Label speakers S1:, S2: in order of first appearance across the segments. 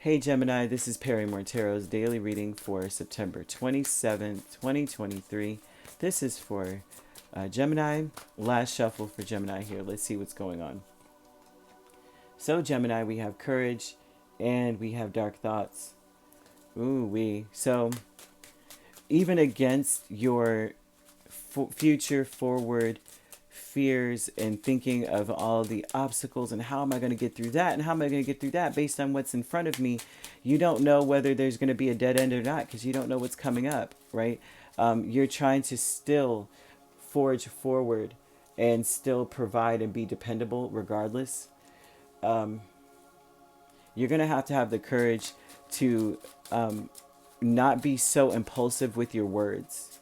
S1: Hey Gemini, this is Perrymore Tarot's daily reading for September 27th, 2023. This is for Gemini. Last shuffle for Gemini here. Let's see what's going on. So Gemini, we have courage and we have dark thoughts. So even against your future forward fears and thinking of all the obstacles and how am I going to get through that and how am I going to get through that based on what's in front of me, you don't know whether there's going to be a dead end or not because you don't know what's coming up, right? You're trying to still forge forward and still provide and be dependable regardless. You're going to have the courage to not be so impulsive with your words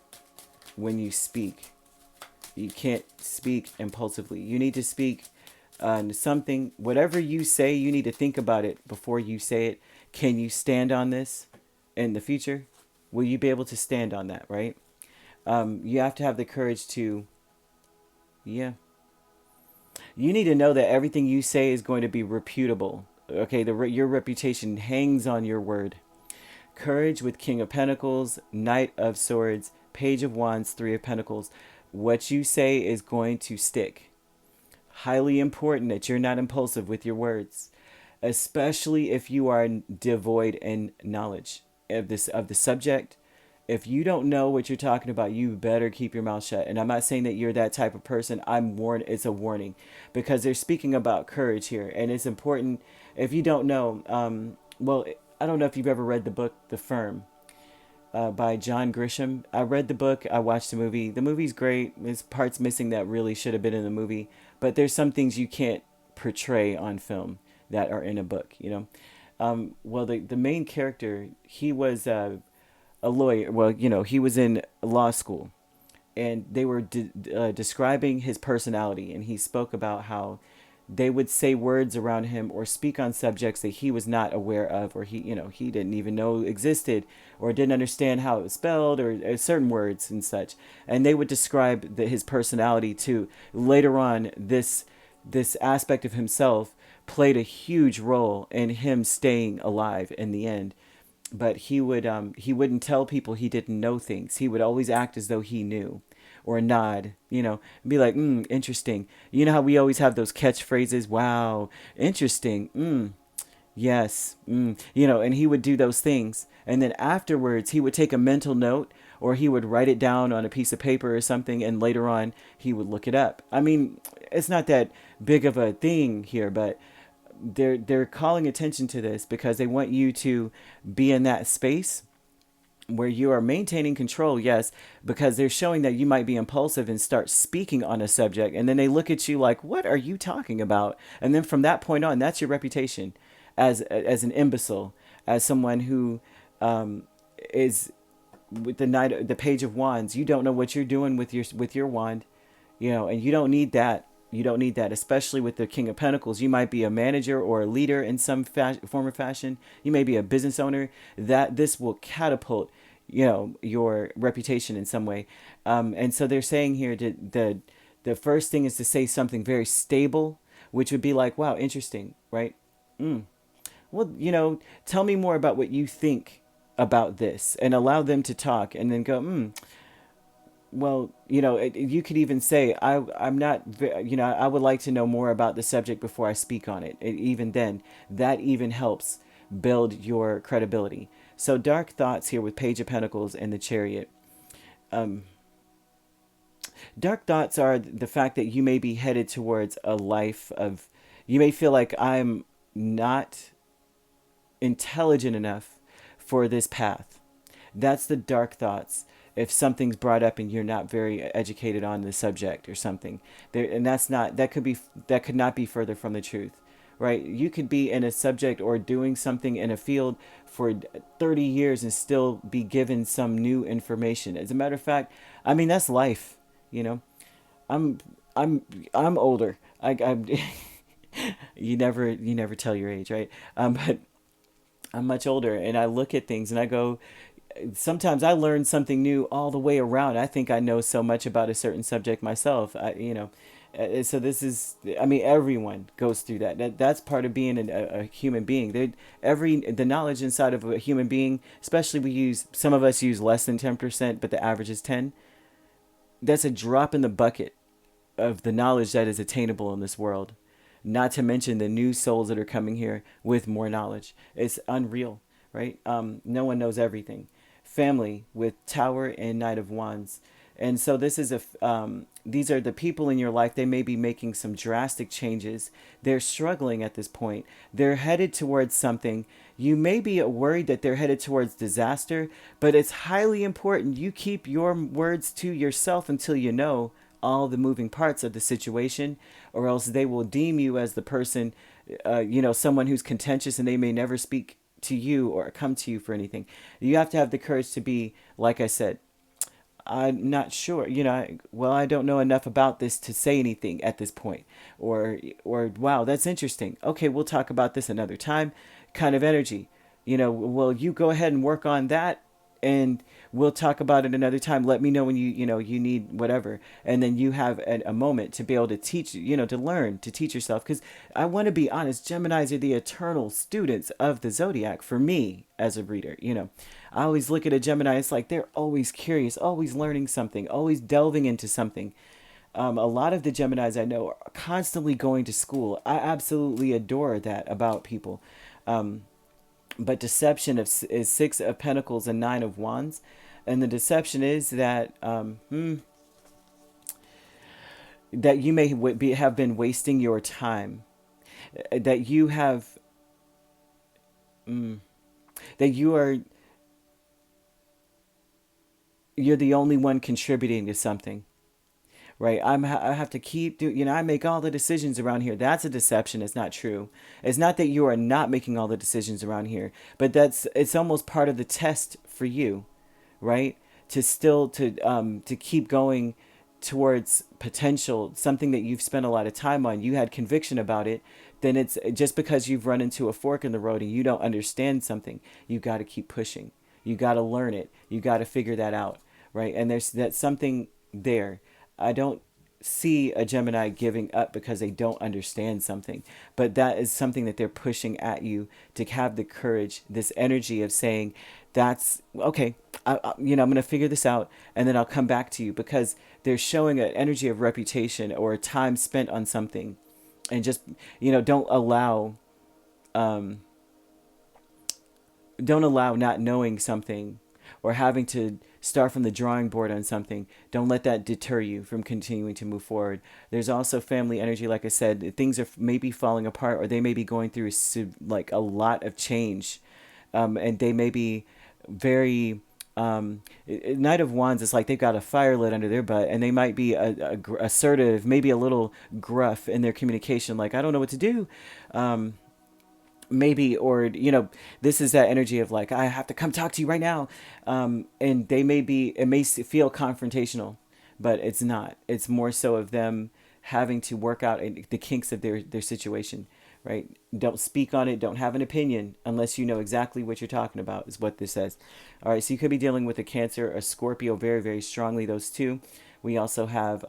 S1: when you speak. You can't speak impulsively. You need to speak something. Whatever you say, you need to think about it before you say it. Can you stand on this in the future? Will you be able to stand on that, right? You have to have the courage to, You need to know that everything you say is going to be reputable. Okay, your reputation hangs on your word. Courage with King of Pentacles, Knight of Swords, Page of Wands, Three of Pentacles. What you say is going to stick. Highly important that you're not impulsive with your words, especially if you are devoid in knowledge of the subject. If you don't know what you're talking about, you better keep your mouth shut. And I'm not saying that you're that type of person. It's a warning because they're speaking about courage here. And it's important if you don't know. I don't know if you've ever read the book, The Firm, by John Grisham. I read the book. I watched the movie. The movie's great. There's parts missing that really should have been in the movie. But there's some things you can't portray on film that are in a book, the main character, he was a lawyer. He was in law school. And they were describing his personality. And he spoke about how they would say words around him or speak on subjects that he was not aware of, or he didn't even know existed, or didn't understand how it was spelled, or certain words and such. And they would describe his personality too. Later on, this aspect of himself played a huge role in him staying alive in the end. But he wouldn't tell people he didn't know things. He would always act as though he knew. Or nod, be like, interesting. You know how we always have those catchphrases? Wow, interesting. Yes. And he would do those things. And then afterwards, he would take a mental note or he would write it down on a piece of paper or something. And later on, he would look it up. I mean, it's not that big of a thing here, but they're calling attention to this because they want you to be in that space where you are maintaining control, yes, because they're showing that you might be impulsive and start speaking on a subject. And then they look at you like, what are you talking about? And then from that point on, that's your reputation as an imbecile, as someone who is with the Page of Wands. You don't know what you're doing with your wand, and you don't need that. You don't need that, especially with the King of Pentacles. You might be a manager or a leader in some form or fashion. You may be a business owner. That this will catapult, your reputation in some way. And so they're saying here that the first thing is to say something very stable, which would be like, wow, interesting, right? Well, tell me more about what you think about this, and allow them to talk, and then go, Well, you could even say, I'm not, I would like to know more about the subject before I speak on it. Even then, that even helps build your credibility. So dark thoughts here with Page of Pentacles and the Chariot. Dark thoughts are the fact that you may be headed towards a life of, you may feel like I'm not intelligent enough for this path. That's the dark thoughts. If something's brought up and you're not very educated on the subject or something, that could not be further from the truth, right? You could be in a subject or doing something in a field for 30 years and still be given some new information. As a matter of fact, I mean, that's life, I'm older. I'm you never tell your age, right? But I'm much older, and I look at things and I go, sometimes I learn something new all the way around. I think I know so much about a certain subject myself, So this is, I mean, everyone goes through that. That's part of being a human being. The knowledge inside of a human being, especially some of us use less than 10%, but the average is 10. That's a drop in the bucket of the knowledge that is attainable in this world. Not to mention the new souls that are coming here with more knowledge. It's unreal, right? No one knows everything. Family with Tower and Knight of Wands. And so these are the people in your life. They may be making some drastic changes. They're struggling at this point. They're headed towards something. You may be worried that they're headed towards disaster, but it's highly important you keep your words to yourself until you know all the moving parts of the situation, or else they will deem you as the person, someone who's contentious, and they may never speak to you or come to you for anything. You have to have the courage to be, like I said, I'm not sure, I don't know enough about this to say anything at this point. Or wow, that's interesting. Okay, we'll talk about this another time kind of energy. Well, you go ahead and work on that, and we'll talk about it another time. Let me know when you need whatever. And then you have a moment to be able to teach, to learn, to teach yourself. Because I want to be honest, Geminis are the eternal students of the zodiac for me as a reader. I always look at a Gemini, it's like they're always curious, always learning something, always delving into something. A lot of the Geminis I know are constantly going to school. I absolutely adore that about people. But deception is Six of Pentacles and Nine of Wands. And the deception is that that you may have been wasting your time. That you have... that you're the only one contributing to something. Right, I have to keep doing. I make all the decisions around here. That's a deception. It's not true. It's not that you are not making all the decisions around here, but it's almost part of the test for you, right? To keep going towards potential, something that you've spent a lot of time on. You had conviction about it. Then it's just because you've run into a fork in the road and you don't understand something. You got to keep pushing. You got to learn it. You got to figure that out, right? And that's something there. I don't see a Gemini giving up because they don't understand something, but that is something that they're pushing at you to have the courage, this energy of saying, that's okay. I'm going to figure this out, and then I'll come back to you, because they're showing an energy of reputation or time spent on something, and just, don't allow not knowing something or having to start from the drawing board on something. Don't let that deter you from continuing to move forward. There's also family energy. Like I said, things are maybe falling apart, or they may be going through like a lot of change. And they may be very... Knight of Wands is like they've got a fire lit under their butt, and they might be assertive, maybe a little gruff in their communication. Like, I don't know what to do. Maybe, or this is that energy of like, I have to come talk to you right now. And it may feel confrontational, but it's not. It's more so of them having to work out the kinks of their situation, right? Don't speak on it. Don't have an opinion unless you know exactly what you're talking about, is what this says. All right, so you could be dealing with a Cancer, a Scorpio, very, very strongly, those two. We also have,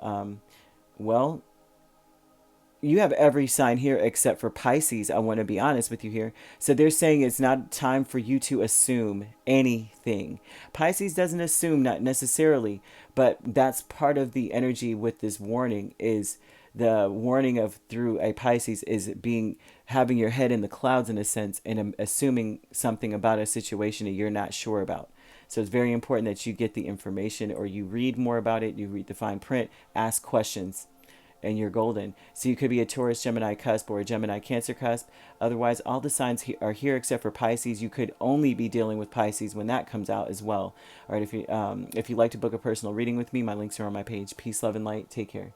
S1: you have every sign here except for Pisces. I want to be honest with you here. So they're saying it's not time for you to assume anything. Pisces doesn't assume, not necessarily, but that's part of the energy with this warning. Is the warning of through a Pisces is having your head in the clouds in a sense, and assuming something about a situation that you're not sure about. So it's very important that you get the information, or you read more about it, you read the fine print, ask questions, and you're golden. So you could be a Taurus Gemini cusp or a Gemini Cancer cusp. Otherwise, all the signs are here except for Pisces. You could only be dealing with Pisces when that comes out as well. All right, if you'd like to book a personal reading with me, my links are on my page. Peace, love, and light. Take care.